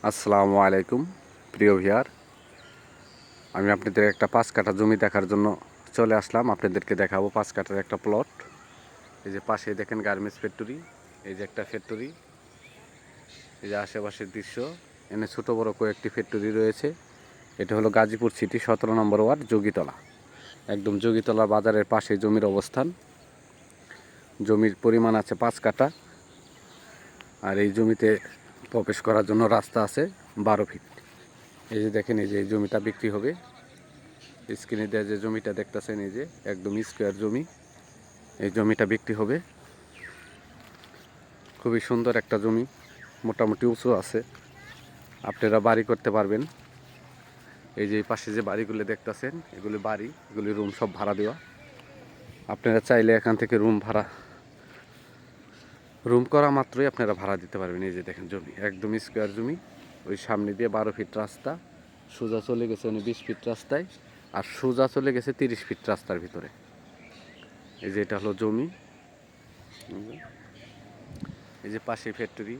আসসালামু আলাইকুম প্রিয় ভিউয়ার, আমি আপনাদের একটা 5 কাঠা জমি দেখার জন্য চলে আসলাম। আপনাদেরকে দেখাবো 5 কাঠার একটা প্লট। এই যে পাশে দেখেন গার্মেন্টস ফ্যাক্টরি, এই যে একটা ফ্যাক্টরি, এই যে আশেপাশের দৃশ্য, এখানে ছোট বড় কয়েকটি ফ্যাক্টরি রয়েছে। এটা হলো গাজীপুর সিটি 17 নম্বর ওয়ার্ড, যোগীতলা। একদম যোগীতলা বাজারের পাশে জমির অবস্থান। জমির পরিমাণ আছে 5 কাঠা, আর এই জমিতে প্রবেশ করার জন্য রাস্তা আছে 12 ফিট। এই যে দেখেন, এই যে এই জমিটা বিক্রি হবে। স্ক্রিনে দেওয়া যে জমিটা দেখতেছেন, এই যে একদম স্কোয়ার জমি, এই জমিটা বিক্রি হবে। খুবই সুন্দর একটা জমি, মোটামুটি উঁচু আছে, আপনারা বাড়ি করতে পারবেন। এই যে পাশে যে বাড়িগুলো দেখতেছেন, এগুলি বাড়ি, এগুলি রুম সব ভাড়া দেওয়া। আপনারা চাইলে এখান থেকে রুম করা মাত্রই আপনারা ভাড়া দিতে পারবেন। এই যে দেখেন জমি একদম স্কোয়ার জমি, ওই সামনে দিয়ে 12 ফিট রাস্তা, সোজা চলে গেছে 20 ফিট রাস্তায়, আর সোজা চলে গেছে 30 ফিট রাস্তার ভিতরে। এই যে এটা হলো জমি। এই যে পাশে ফ্যাক্টরি,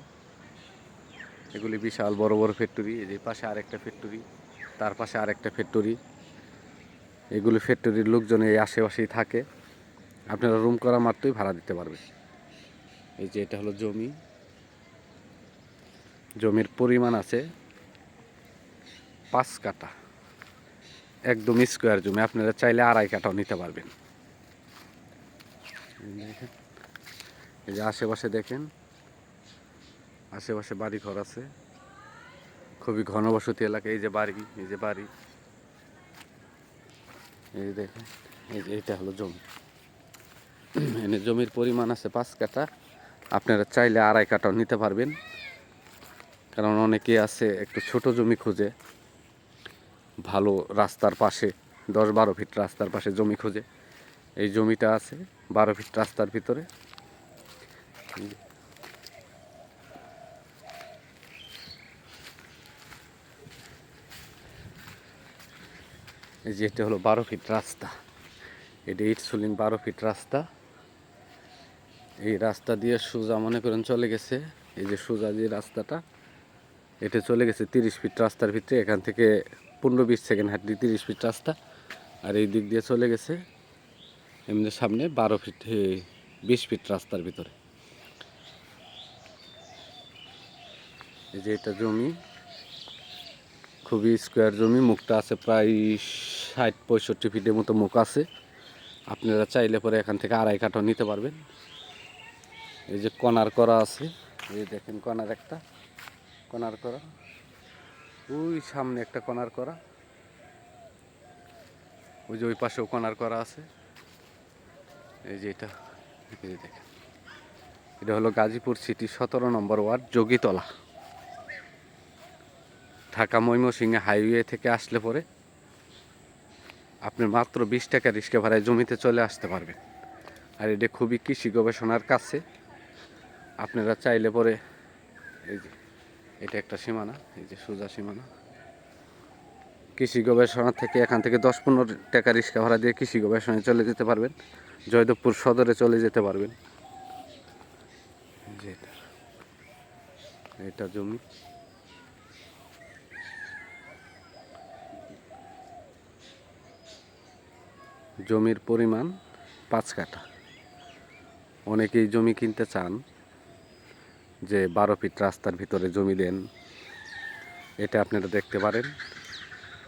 এগুলি বিশাল বড় বড় ফ্যাক্টরি। এই যে পাশে আরেকটা ফ্যাক্টরি, তার পাশে আরেকটা ফ্যাক্টরি। এগুলি ফ্যাক্টরির লোকজন এই আশেপাশেই থাকে, আপনারা রুম করা মাত্রই ভাড়া দিতে পারবেন। এই যে এটা হলো জমি। জমির পরিমাণ আছে 5 কাঠা, একদম স্কোয়ার জমি। আপনারা চাইলে 2.5 কাঠাও নিতে পারবেন। এই যে আশেপাশে দেখেন, আশেপাশে বাড়ি ঘর আছে, খুবই ঘনবসতি এলাকা। এই যে বাড়ি, এই যে বাড়ি, এই যে দেখেন, এই যে এটা হলো জমি। এনে জমির পরিমাণ আছে 5 কাঠা, আপনারা চাইলে 2.5 কাঠাও নিতে পারবেন। কারণ অনেকে আছে একটু ছোট জমি খুঁজে, ভালো রাস্তার পাশে 10-12 ফিট রাস্তার পাশে জমি খুঁজে। এই জমিটা আছে 12 ফিট রাস্তার ভিতরে। এই যে এটা হলো 12 ফিট রাস্তা, এটা ইট সুলিং 12 ফিট রাস্তা। এই রাস্তা দিয়ে সোজা মনে করেন চলে গেছে, এই যে সোজা যে রাস্তাটা, এটা চলে গেছে 30 ফিট রাস্তার ভিতরে। এখান থেকে 15-20 সেকেন্ড হাঁটলে 30 ফিট রাস্তা। আর এই দিক দিয়ে চলে গেছে এমনি সামনে 12 ফিট 20 ফিট রাস্তার ভিতরে। এই যে এটা জমি, খুবই স্কোয়ার জমি। মুখটা আছে প্রায় 60-65 ফিটের মতো মুখ আছে। আপনারা চাইলে পরে এখান থেকে 2.5 কাঠাও নিতে পারবেন। এই যে কর্নার করা আছে, এই দেখেন কর্নার একটা, কর্নার করা, ওই সামনে একটা কর্নার করা, ওই যে ওই পাশেও কর্নার করা আছে। এই যে এটা, এই যে দেখেন, এটা হলো গাজীপুর সিটি 17 নম্বর ওয়ার্ড, যোগীতলা। ঢাকা ময়মনসিংহ হাইওয়ে থেকে আসলে পরে আপনি মাত্র 20 টাকা রিক্সা ভাড়ায় জমিতে চলে আসতে পারবেন। আর এটা খুবই কৃষি গবেষণার কাছে। আপনারা চাইলে পরে, এই যে এটা একটা সীমানা, এই যে সোজা সীমানা। কৃষি গবেষণা থেকে এখান থেকে 10-15 টাকা রিক্সা ভাড়া দিয়ে কৃষি গবেষণায় চলে যেতে পারবেন, জয়দেবপুর সদরে চলে যেতে পারবেন। এটা জমি, জমির পরিমাণ 5 কাঠা। অনেকেই জমি কিনতে চান যে 12 ফিট রাস্তার ভিতরে জমি দেন, এটা আপনারা দেখতে পারেন।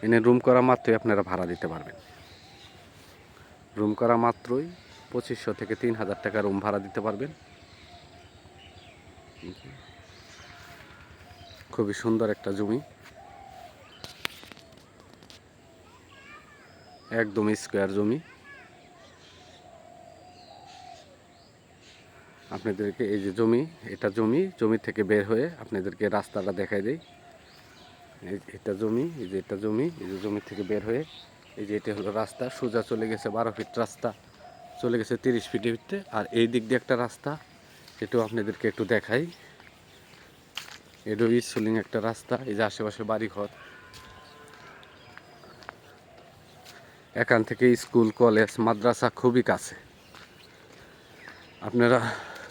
এনে রুম করা মাত্রই আপনারা ভাড়া দিতে পারবেন। রুম করা মাত্রই 2500 থেকে 3000 টাকা রুম ভাড়া দিতে পারবেন। খুবই সুন্দর একটা জমি, একদম স্কোয়ার জমি। আপনাদেরকে এই যে জমি, এটা জমি থেকে বের হয়ে আপনাদেরকে রাস্তাটা দেখাই দেই। এটা জমি, এই যে এটা জমি, এই যে জমি থেকে বের হয়ে এই যে এটা হলো রাস্তা, সোজা চলে গেছে 12 ফিট রাস্তা, চলে গেছে 30 ফিটের ভিতরে। আর এই দিক দিয়ে একটা রাস্তা, এটাও আপনাদেরকে একটু দেখাই। এটাও ইটসুলিং একটা রাস্তা। এই যে আশেপাশে বাড়িঘর, এখান থেকে স্কুল কলেজ মাদ্রাসা খুবই কাছে। আপনারা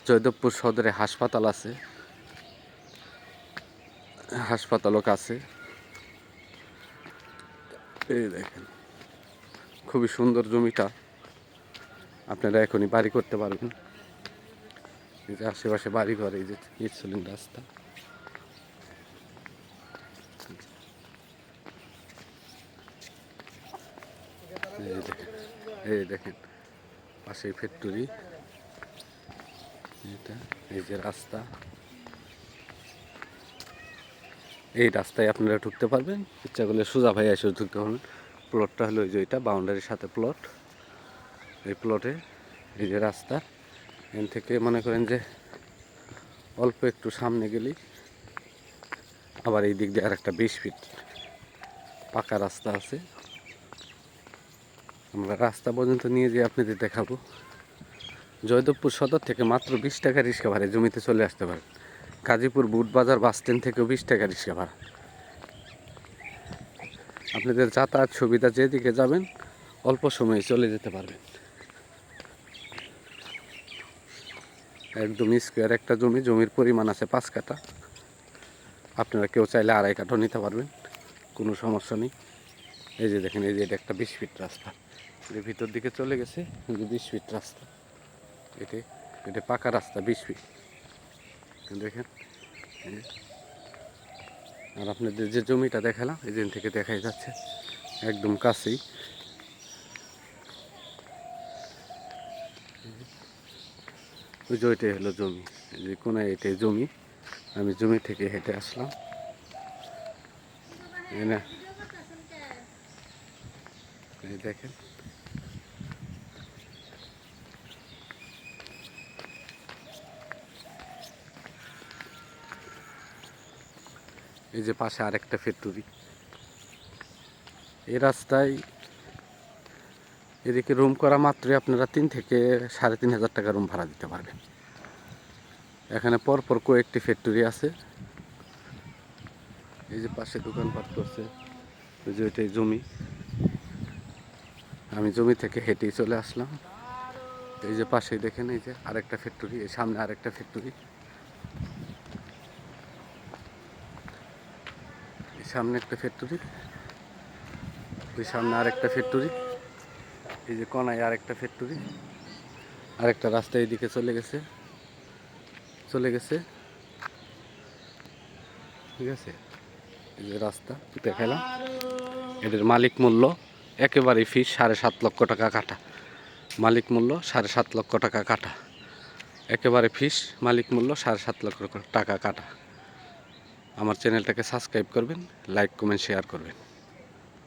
জয়দেবপুর সদরে হাসপাতাল আছে, হাসপাতালও কাছে। এই দেখেন খুবই সুন্দর জমিটা, আপনারা এখনই বাড়ি করতে পারবেন। এই যে আশেপাশে বাড়ি ঘর, এই যে ইটসলিং রাস্তা। এই দেখেন পাশে ফ্যাক্টরি, এটা এই যে রাস্তা, এই রাস্তায় আপনারা ঢুকতে পারবেন। ইচ্ছা করলে সোজা ভাই এসে ঢুকতে পারবেন। প্লটটা হলো এই যে এটা বাউন্ডারির সাথে প্লট। এই প্লটে এই যে রাস্তা, এখান থেকে মনে করেন যে অল্প একটু সামনে গেলেই আবার এই দিক দিয়ে আর একটা 20 ফিট পাকা রাস্তা আছে। আমরা রাস্তা পর্যন্ত নিয়ে যেয়ে আপনাদের দেখাবো। জয়দেবপুর সদর থেকে মাত্র 20 টাকা রিক্সা ভাড়ায় জমিতে চলে আসতে পারেন। গাজীপুর বুটবাজার বাস স্ট্যান্ড থেকেও 20 টাকা রিক্সা ভাড়া। আপনাদের যাতায়াত সুবিধা, যেদিকে যাবেন অল্প সময়ে চলে যেতে পারবেন। একদম স্কোয়ার একটা জমি, জমির পরিমাণ আছে 5 কাঠা। আপনারা কেউ চাইলে 2.5 কাঠাও নিতে পারবেন, কোনো সমস্যা নেই। এই যে দেখেন, এই যে এটা একটা 20 ফিট রাস্তা, এর ভিতর দিকে চলে গেছে। এই যে 20 ফিট রাস্তা, এটা পাকা রাস্তা 20 ফিট দেখেন। আর আপনাদের যে জমিটা দেখালাম, এই দিন থেকে দেখাই যাচ্ছে একদম কাছেই। ওই যে ওইটাই হলো জমি, এই যে কোনায় এটাই জমি। আমি জমি থেকে হেঁটে আসলাম। এই দেখেন এই যে পাশে আরেকটা ফ্যাক্টরি। এই রাস্তায় এদিকে রুম করা মাত্রই আপনারা 3 থেকে 3,500 টাকা রুম ভাড়া দিতে পারবেন। এখানে পরপর কয়েকটি ফ্যাক্টরি আছে। এই যে পাশে দোকানপাট করছে, ওই যে ওইটাই জমি। আমি জমি থেকে হেঁটেই চলে আসলাম। এই যে পাশেই দেখেন, এই যে আরেকটা ফ্যাক্টরি, এই সামনে আরেকটা ফ্যাক্টরি, এই সামনে একটা ফ্যাক্টরি, ওই সামনে আরেকটা ফ্যাক্টরি, এই যে কোনায় আরেকটা ফ্যাক্টরি। আরেকটা রাস্তা এইদিকে চলে গেছে ঠিক আছে। এই যে রাস্তা দেখালাম, এদের মালিক মূল্য একেবারে ফিস 7.5 লক্ষ টাকা কাঠা। মালিক মূল্য 7.5 লক্ষ টাকা কাঠা, একেবারে ফিস। মালিক মূল্য 7.5 লক্ষ টাকা কাঠা। আমার চ্যানেলটাকে সাবস্ক্রাইব করবেন, লাইক কমেন্ট শেয়ার করবেন।